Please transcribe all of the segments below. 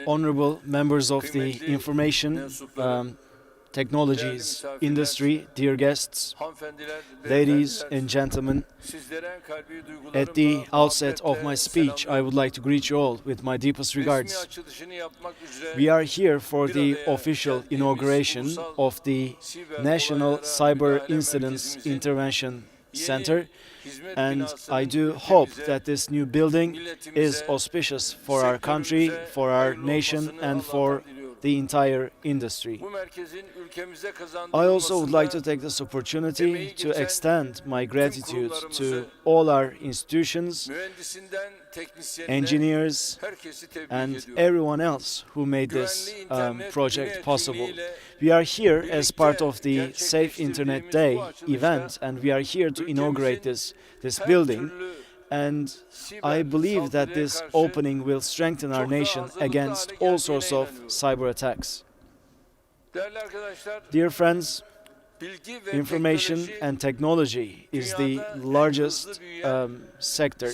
Honorable members of the information technologies industry, dear guests, ladies and gentlemen, at the outset of my speech, I would like to greet you all with my deepest regards. We are here for the official inauguration of the National Cyber Incidents Intervention Center, and I do hope that this new building is auspicious for our country, for our nation, and for the entire industry. I also would like to take this opportunity to extend my gratitude to all our institutions, engineers, and everyone else who made this project possible. We are here as part of the Safe Internet Day event, and we are here to inaugurate this building. And I believe that this opening will strengthen our nation against all sorts of cyber attacks. Dear friends, information and technology is the largest sector,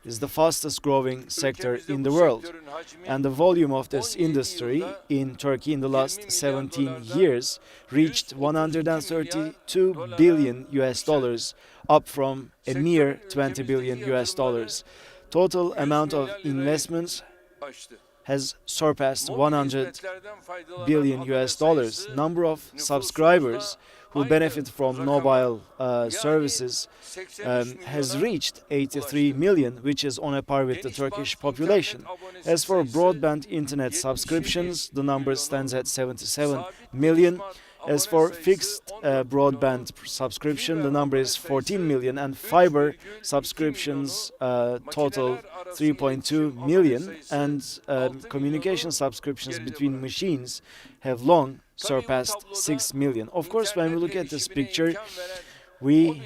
is the fastest growing sector in the world. And the volume of this industry in Turkey in the last 17 years reached 132 billion US dollars, up from a mere 20 billion US dollars. Total amount of investments has surpassed 100 billion US dollars. Number of subscribers who benefit from mobile services has reached 83 million, which is on a par with the Turkish population. As for broadband internet subscriptions, the number stands at 77 million. As for fixed broadband subscription, the number is 14 million, and fiber subscriptions total 3.2 million, and communication subscriptions between machines have long surpassed 6 million. Of course, when we look at this picture, we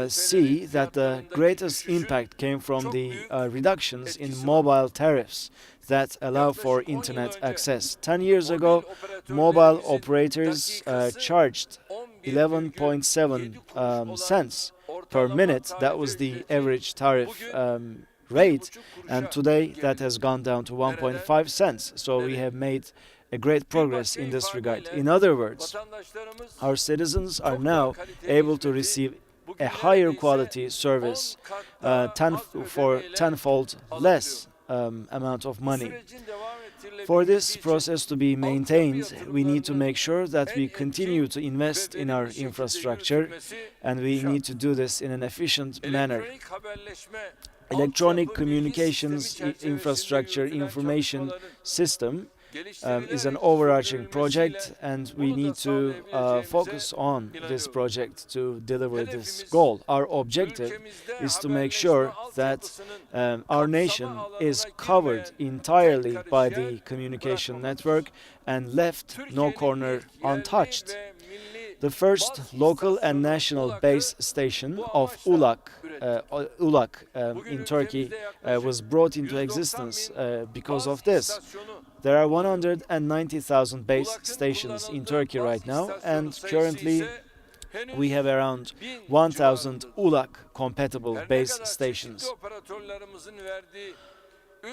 see that the greatest impact came from the reductions in mobile tariffs that allow for internet access. 10 years ago, mobile operators charged 11.7 cents per minute. That was the average tariff rate, and today that has gone down to 1.5 cents. So we have made a great progress in this regard. In other words, our citizens are now able to receive a higher quality service for tenfold less amount of money. For this process to be maintained, we need to make sure that we continue to invest in our infrastructure, and we need to do this in an efficient manner. Electronic communications infrastructure information system is an overarching project, and we need to focus on this project to deliver this goal. Our objective is to make sure that our nation is covered entirely by the communication network and left no corner untouched. The first local and national base station of ULAK in Turkey was brought into existence because of this. There are 190,000 base stations in Turkey right now, and currently we have around 1,000 ULAK-compatible base stations.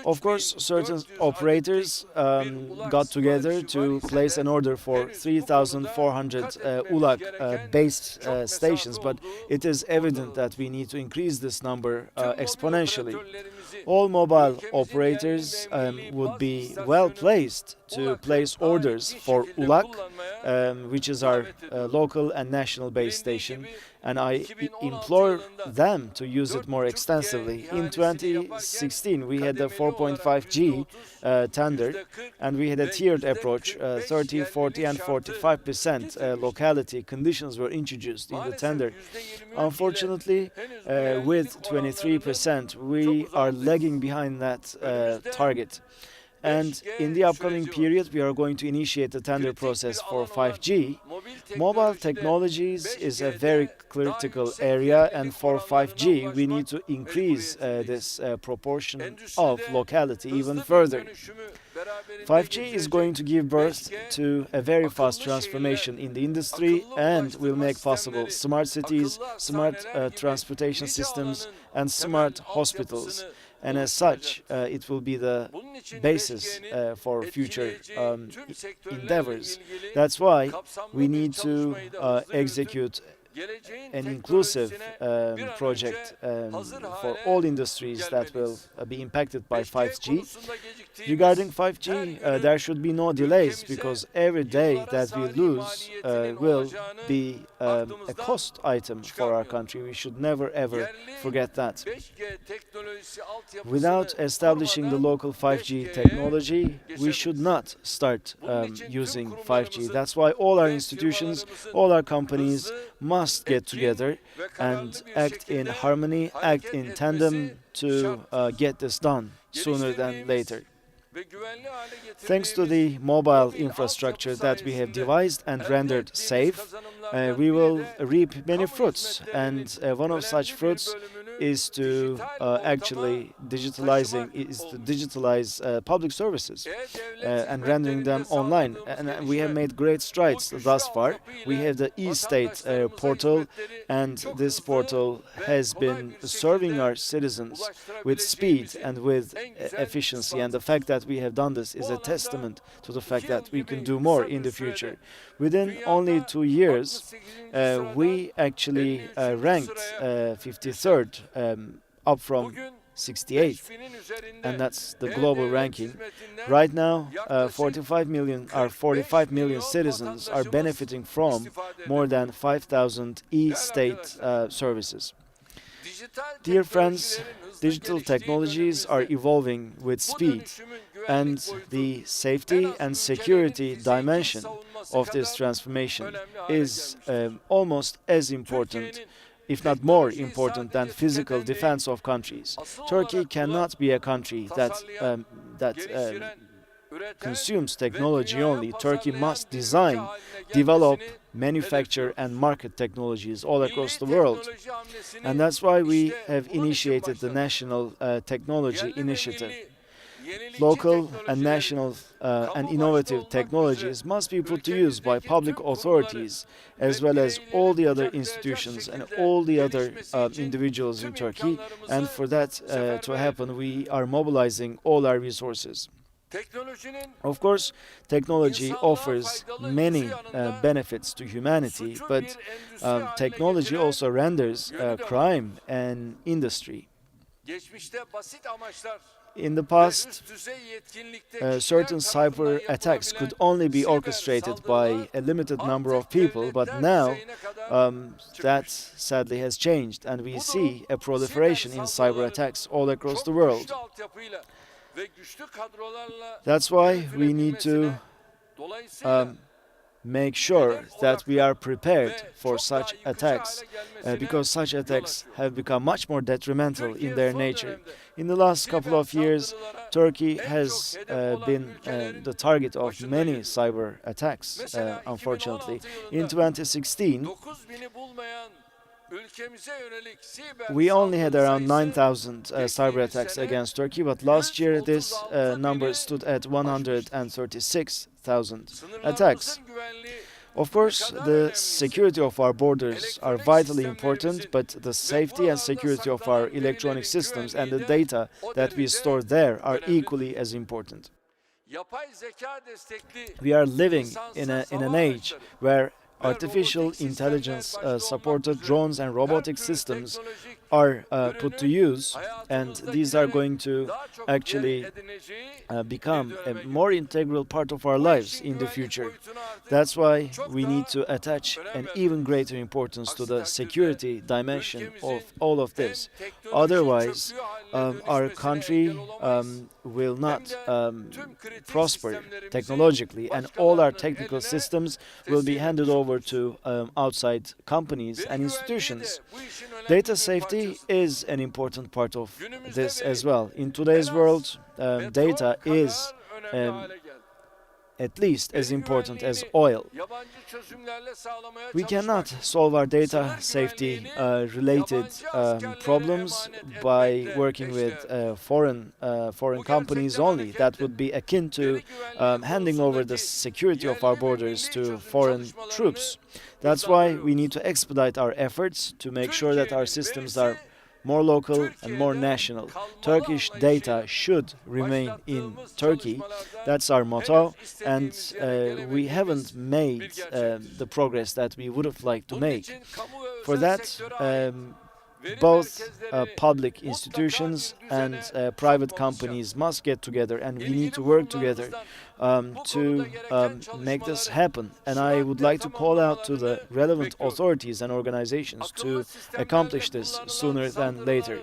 Of course, certain operators got together to place an order for 3,400 ULAK base stations, but it is evident that we need to increase this number exponentially. All mobile operators would be well placed to place orders for ULAK, which is our local and national base station, and I implore them to use it more extensively. In 2016, we had the 4.5G tender, and we had a tiered approach. 30, 40, and 45% locality conditions were introduced in the tender. Unfortunately, with 23%, we are lagging behind that target. And in the upcoming period, we are going to initiate the tender process for 5G. Mobile technologies is a very critical area, and for 5G, we need to increase this proportion of locality even further. 5G is going to give birth to a very fast transformation in the industry and will make possible smart cities, smart transportation systems, and smart hospitals. and as such, it will be the basis for future endeavors. That's why we need to execute an inclusive project for all industries that will be impacted by 5G. Regarding 5G, there should be no delays, because every day that we lose will be a cost item for our country. We should never ever forget that. Without establishing the local 5G technology, we should not start using 5G. That's why all our institutions, all our companies must get together and act in harmony, act in tandem to get this done sooner than later. Thanks to the mobile infrastructure that we have devised and rendered safe, we will reap many fruits, and one of such fruits is to digitalize public services and rendering them online. And we have made great strides thus far. We have the e-state portal, and this portal has been serving our citizens with speed and with efficiency. And the fact that we have done this is a testament to the fact that we can do more in the future. Within only 2 years, we actually ranked 53rd, up from 68th, and that's the global ranking. Right now, 45 million citizens are benefiting from more than 5,000 e-state services. Dear friends, digital technologies are evolving with speed, and the safety and security dimension of this transformation is almost as important, if not more important, than physical defense of countries. Turkey cannot be a country that consumes technology only. Turkey must design, develop, manufacture and market technologies all across the world. And that's why we have initiated the National Technology Initiative. Local and national and innovative technologies must be put to use by public authorities, as well as all the other institutions and all the other individuals in Turkey. And for that to happen, we are mobilizing all our resources. Of course, technology offers many benefits to humanity, but technology also renders crime an industry. In the past, certain cyber attacks could only be orchestrated by a limited number of people, but now that sadly has changed, and we see a proliferation in cyber attacks all across the world. That's why we need to make sure that we are prepared for such attacks, because such attacks have become much more detrimental in their nature. In the last couple of years, Turkey has been the target of many cyber attacks, unfortunately. In 2016, we only had around 9,000 cyber attacks against Turkey, but last year this number stood at 136,000 attacks. Of course, the security of our borders are vitally important, but the safety and security of our electronic systems and the data that we store there are equally as important. We are living in an age where artificial intelligence supported drones and robotic systems are put to use, and these are going to actually become a more integral part of our lives in the future. That's why we need to attach an even greater importance to the security dimension of all of this. Otherwise, our country will not prosper technologically, and all our technical systems will be handed over to outside companies and institutions. Data safety is an important part of this as well. In today's world, data is at least as important as oil. We cannot solve our data safety related problems by working with foreign companies only. That would be akin to handing over the security of our borders to foreign troops. That's why we need to expedite our efforts to make sure that our systems are more local and more national. Turkish data should remain in Turkey. That's our motto, and we haven't made the progress that we would have liked to make. For that, both public institutions and private companies must get together, and we need to work together to make this happen. And I would like to call out to the relevant authorities and organizations to accomplish this sooner than later.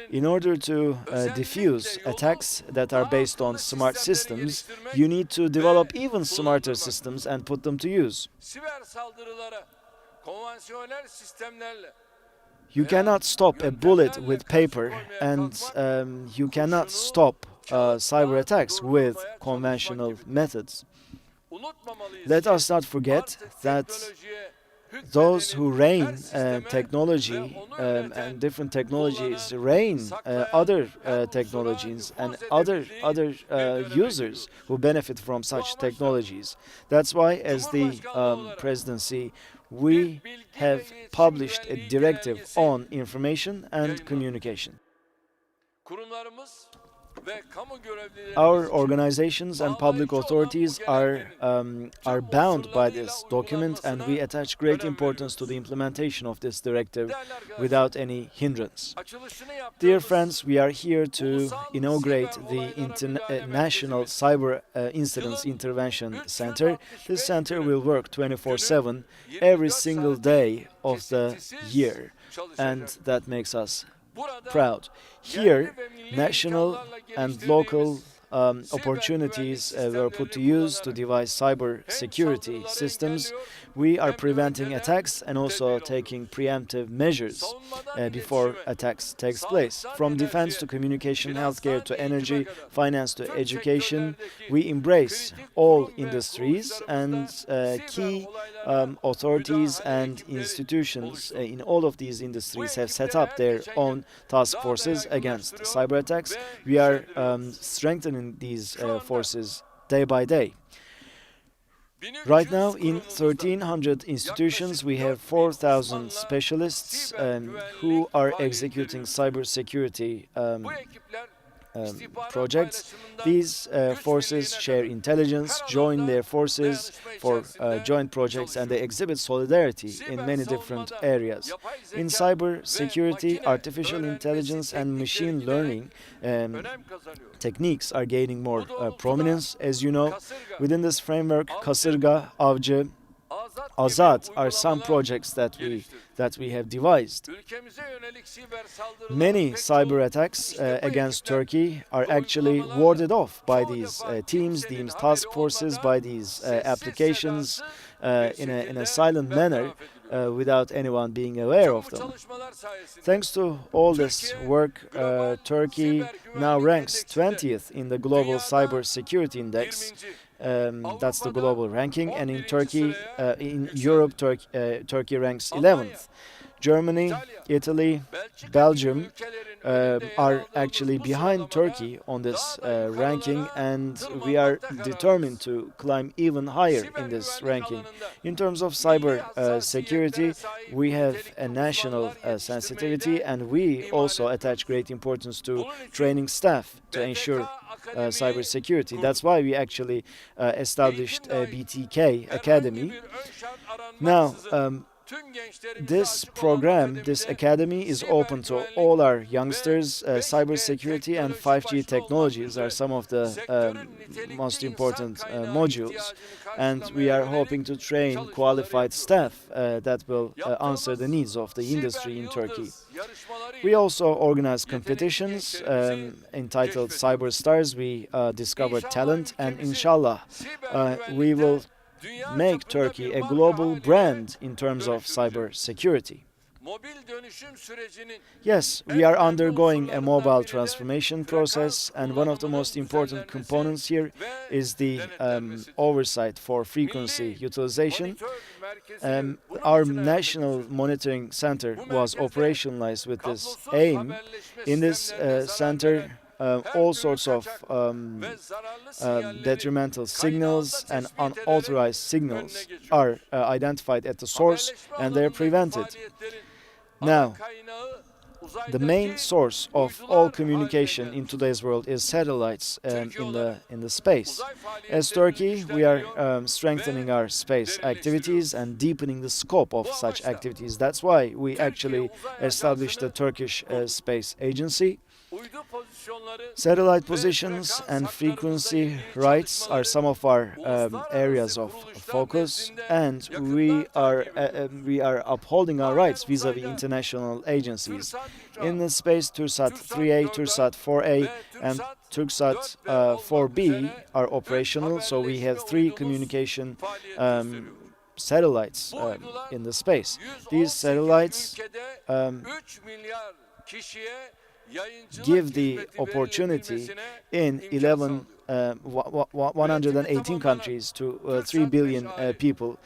In order to diffuse attacks that are based on smart systems, you need to develop even smarter systems and put them to use. You cannot stop a bullet with paper, and you cannot stop cyber attacks with conventional methods. Let us not forget that those who reign technology and different technologies reign other technologies and other users who benefit from such technologies. That's why, as the presidency, we have published a directive on information and communication. Our organizations and public authorities are bound by this document, and we attach great importance to the implementation of this directive without any hindrance. Dear friends, we are here to inaugurate the National Cyber Incidents Intervention Center. This center will work 24/7 every single day of the year, and that makes us proud. Here, national and local opportunities were put to use to devise cyber security systems. We are preventing attacks and also taking preemptive measures before attacks takes place. From defense to communication, healthcare to energy, finance to education, we embrace all industries, and key authorities and institutions in all of these industries have set up their own task forces against cyber attacks. We are strengthening these forces day by day. Right now, in 1,300 institutions, we have 4,000 specialists who are executing cybersecurity projects. These forces share intelligence, join their forces for joint projects, and they exhibit solidarity in many different areas. In cyber security, artificial intelligence and machine learning techniques are gaining more prominence. As you know, within this framework, Kasırga, Avcı, Azat are some projects that we have devised. Many cyber attacks against Turkey are actually warded off by these teams, these task forces, by these applications in a silent manner without anyone being aware of them. Thanks to all this work, Turkey now ranks 20th in the Global Cyber Security Index. That's the global ranking, and in Turkey, in Europe, Turkey ranks 11th. Germany, Italy, Belgium are actually behind Turkey on this ranking, and we are determined to climb even higher in this ranking. In terms of cyber security, we have a national sensitivity, and we also attach great importance to training staff to ensure cyber security. That's why we actually established a BTK Academy. Now, this program, this academy, is open to all our youngsters. Cybersecurity and 5G technologies are some of the most important modules, and we are hoping to train qualified staff that will answer the needs of the industry in Turkey. We also organize competitions entitled Cyber Stars. We discover talent, and inshallah, we will make Turkey a global brand in terms of cyber security. Yes, we are undergoing a mobile transformation process, and one of the most important components here is the oversight for frequency utilization. Our National Monitoring Center was operationalized with this aim. In this center, all sorts of detrimental signals and unauthorized signals are identified at the source, and they are prevented. Now, the main source of all communication in today's world is satellites in the space. As Turkey, we are strengthening our space activities and deepening the scope of such activities. That's why we actually established the Turkish Space Agency. Satellite positions and frequency rights are some of our areas of focus, and we are upholding our rights vis-à-vis international agencies. In the space, TürkSat 3A, TürkSat 4A, and TürkSat 4B are operational, so we have 3 communication satellites in the space. These satellites give the opportunity in 118 countries to 3 billion people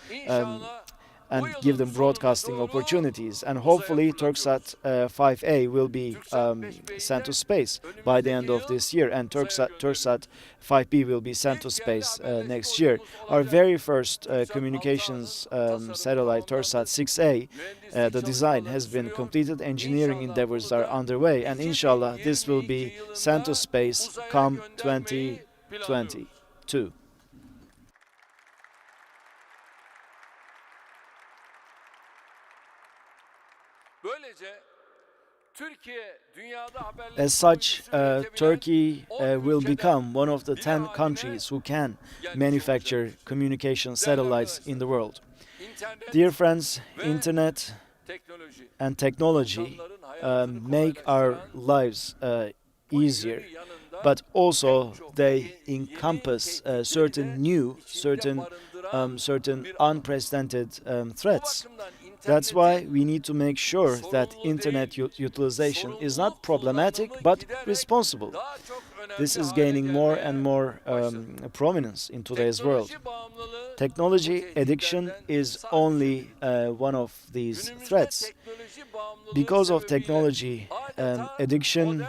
and give them broadcasting opportunities. And hopefully TürkSat 5A will be sent to space by the end of this year, and TürkSat 5B will be sent to space next year. Our very first communications satellite, TürkSat 6A, the design has been completed, engineering endeavors are underway, and inshallah this will be sent to space come 2022. As such, Turkey will become one of the 10 countries who can manufacture communication satellites in the world. Dear friends, internet and technology make our lives easier, but also they encompass certain unprecedented threats. That's why we need to make sure that internet utilization is not problematic but responsible. This is gaining more and more prominence in today's world. Technology addiction is only one of these threats. Because of technology addiction,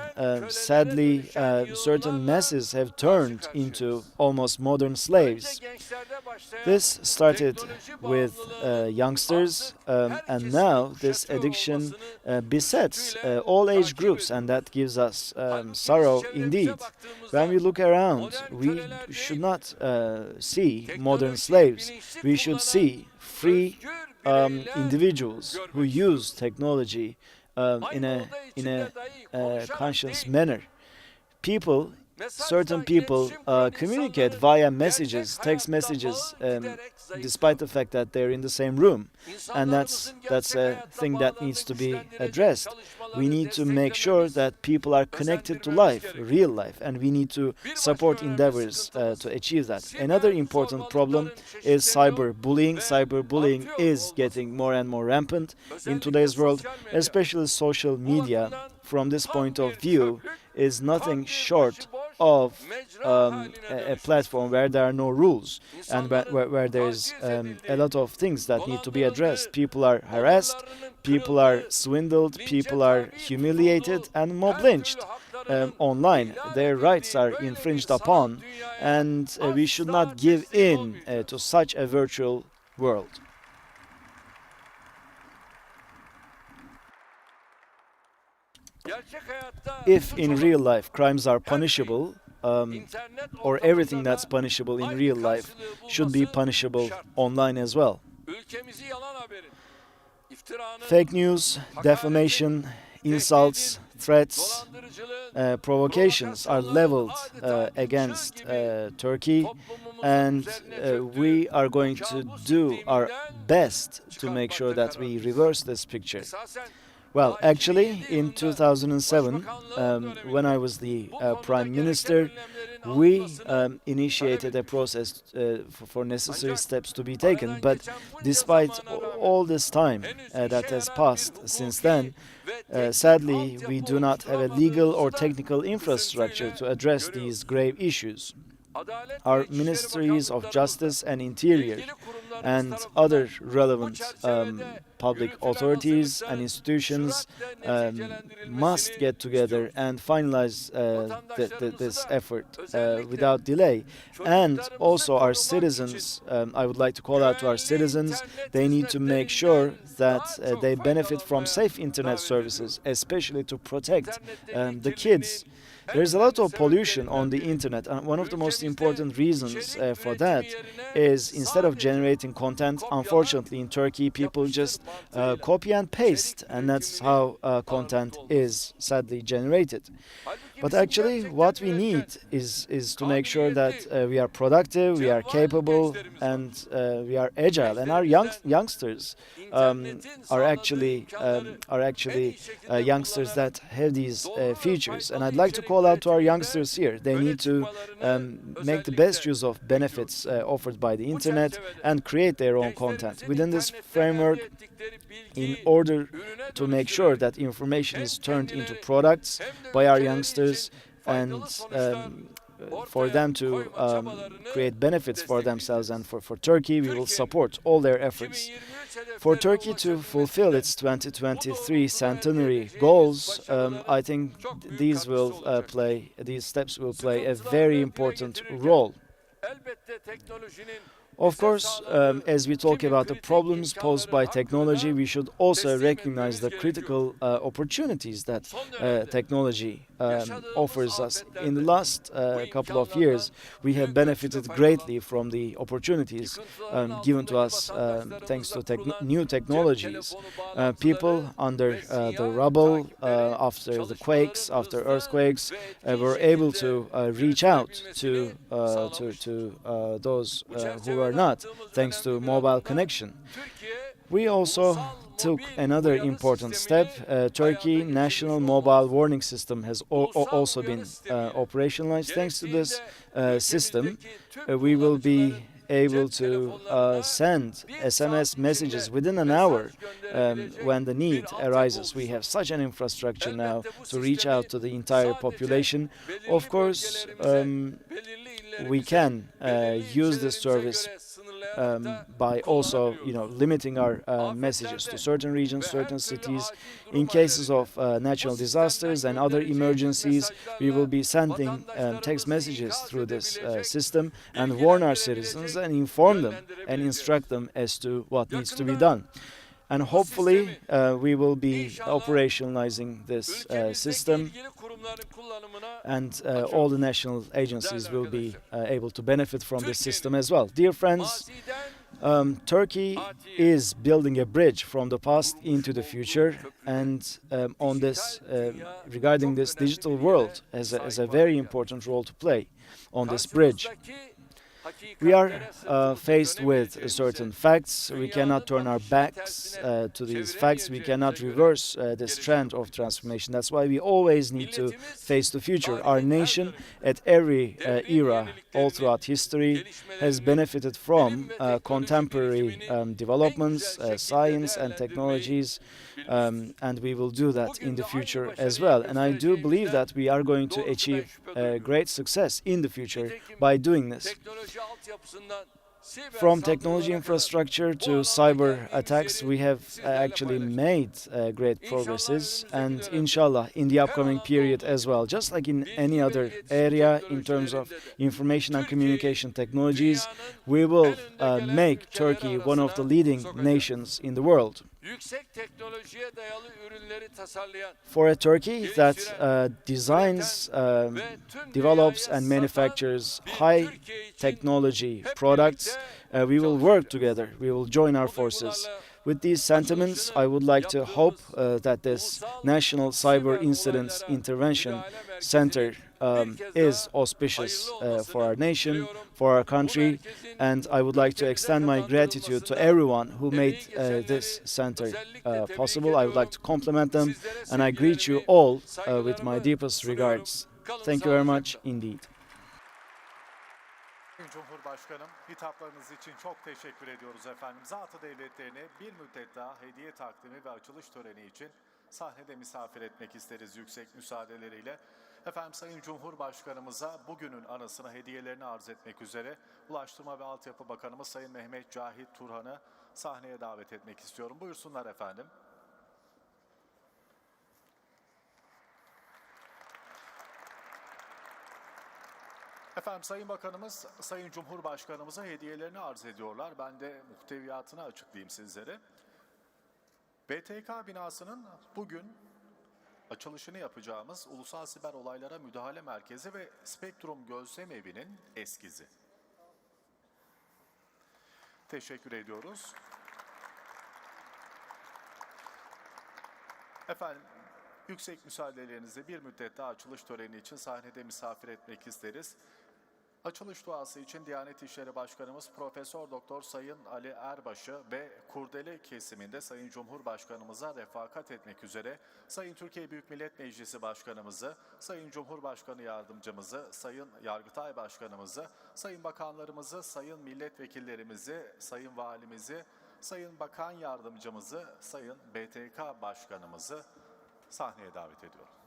sadly, certain masses have turned into almost modern slaves. This started with youngsters, and now this addiction besets all age groups, and that gives us sorrow indeed. When we look around, we should not see modern slaves. We should see free individuals who use technology in a conscious manner. Certain people communicate via messages, text messages, despite the fact that they're in the same room, and that's a thing that needs to be addressed. We need to make sure that people are connected to life, real life, and we need to support endeavors to achieve that. Another important problem is cyberbullying. Cyberbullying is getting more and more rampant in today's world, especially social media. From this point of view, is nothing short of a platform where there are no rules and where there is a lot of things that need to be addressed. People are harassed, people are swindled, people are humiliated and mob lynched online. Their rights are infringed upon, and we should not give in to such a virtual world. If in real life crimes are punishable, or everything that's punishable in real life should be punishable online as well. Fake news, defamation, insults, threats, provocations are leveled against Turkey, and we are going to do our best to make sure that we reverse this picture. Well, actually, in 2007, when I was the Prime Minister, we initiated a process for necessary steps to be taken. But despite all this time that has passed since then, sadly, we do not have a legal or technical infrastructure to address these grave issues. Our Ministries of Justice and Interior and other relevant public authorities and institutions must get together and finalize this effort without delay. And also our citizens, I would like to call out to our citizens, they need to make sure that they benefit from safe internet services, especially to protect the kids. There's a lot of pollution on the internet, and one of the most important reasons for that is instead of generating content, unfortunately in Turkey people just copy and paste, and that's how content is sadly generated. But actually what we need is to make sure that we are productive, we are capable, and we are agile, and our youngsters are actually youngsters that have these features. And I'd like to call out to our youngsters here. They need to make the best use of benefits offered by the internet and create their own content within this framework, in order to make sure that information is turned into products by our youngsters, and for them to create benefits for themselves and for Turkey. We will support all their efforts. For Turkey to fulfill its 2023 centenary goals, I think these steps will play a very important role. Of course, as we talk about the problems posed by technology, we should also recognize the critical opportunities that technology offers us. In the last couple of years, we have benefited greatly from the opportunities given to us thanks to new technologies. People under the rubble, after the quakes, after earthquakes, were able to reach out to those who were not, thanks to mobile connection. We also took another important step. Turkey National Mobile Warning System has also been operationalized. Thanks to this system, we will be able to send SMS messages within an hour when the need arises. We have such an infrastructure now to reach out to the entire population. Of course, we can use this service by also, limiting our messages to certain regions, certain cities. In cases of natural disasters and other emergencies, we will be sending text messages through this system and warn our citizens and inform them and instruct them as to what needs to be done. And hopefully we will be operationalizing this system, and all the national agencies will be able to benefit from this system as well. Dear friends, Turkey is building a bridge from the past into the future, and on this, regarding this digital world, has a very important role to play on this bridge. We are faced with certain facts. We cannot turn our backs to these facts. We cannot reverse this trend of transformation. That's why we always need to face the future. Our nation, at every era, all throughout history, has benefited from contemporary developments, science and technologies, and we will do that in the future as well. And I do believe that we are going to achieve great success in the future by doing this. From technology infrastructure to cyber attacks, we have actually made great progresses, and inshallah in the upcoming period as well. Just like in any other area in terms of information and communication technologies, we will make Turkey one of the leading nations in the world. For a Turkey that designs, develops and manufactures high technology products, we will work together, we will join our forces. With these sentiments, I would like to hope that this National Cyber Incidents Intervention Center is auspicious for our nation, for our country, and I would like to extend my gratitude to everyone who made this center possible. I would like to compliment them, and I greet you all with my deepest regards. Thank you very much indeed. Cumhurbaşkanım, hitaplarınız için çok teşekkür ediyoruz efendim. Zat-ı devletlerine bir müddet daha hediye takdimi ve açılış töreni için sahnede misafir etmek isteriz yüksek müsaadeleriyle. Efendim Sayın Cumhurbaşkanımıza bugünün anısına hediyelerini arz etmek üzere Ulaştırma ve Altyapı Bakanımız Sayın Mehmet Cahit Turhan'ı sahneye davet etmek istiyorum. Buyursunlar efendim. Efendim Sayın Bakanımız, Sayın Cumhurbaşkanımıza hediyelerini arz ediyorlar. Ben de muhteviyatını açıklayayım sizlere. BTK binasının bugün açılışını yapacağımız Ulusal Siber Olaylara Müdahale Merkezi ve Spektrum Gözlem Evi'nin eskizi. Teşekkür ediyoruz. Efendim, yüksek müsaadelerinizle bir müddet daha açılış töreni için sahnede misafir etmek isteriz. Açılış duası için Diyanet İşleri Başkanımız Profesör Doktor Sayın Ali Erbaş'ı ve Kurdele kesiminde Sayın Cumhurbaşkanımıza refakat etmek üzere Sayın Türkiye Büyük Millet Meclisi Başkanımızı, Sayın Cumhurbaşkanı Yardımcımızı, Sayın Yargıtay Başkanımızı, Sayın Bakanlarımızı, Sayın Milletvekillerimizi, Sayın Valimizi, Sayın Bakan Yardımcımızı, Sayın BTK Başkanımızı sahneye davet ediyorum.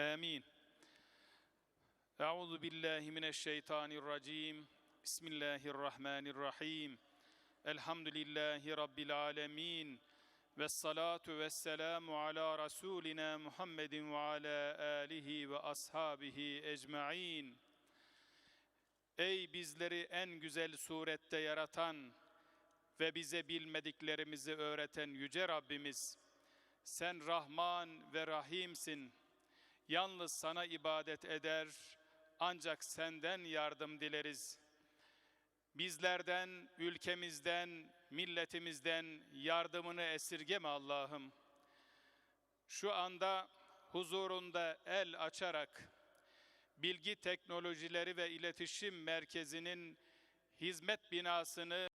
Amin. Euzu billahi mineşşeytanirracim. Bismillahirrahmanirrahim. Elhamdülillahi rabbil alamin. Vessalatu vesselamu ala rasulina Muhammedin ve ala alihi ve ashabihi ecmaîn. Ey bizleri en güzel surette yaratan ve bize bilmediklerimizi öğreten yüce Rabbimiz, sen Rahman ve Rahimsin. Yalnız sana ibadet eder, ancak senden yardım dileriz. Bizlerden, ülkemizden, milletimizden yardımını esirgeme Allah'ım. Şu anda huzurunda el açarak, Bilgi Teknolojileri ve İletişim Merkezi'nin hizmet binasını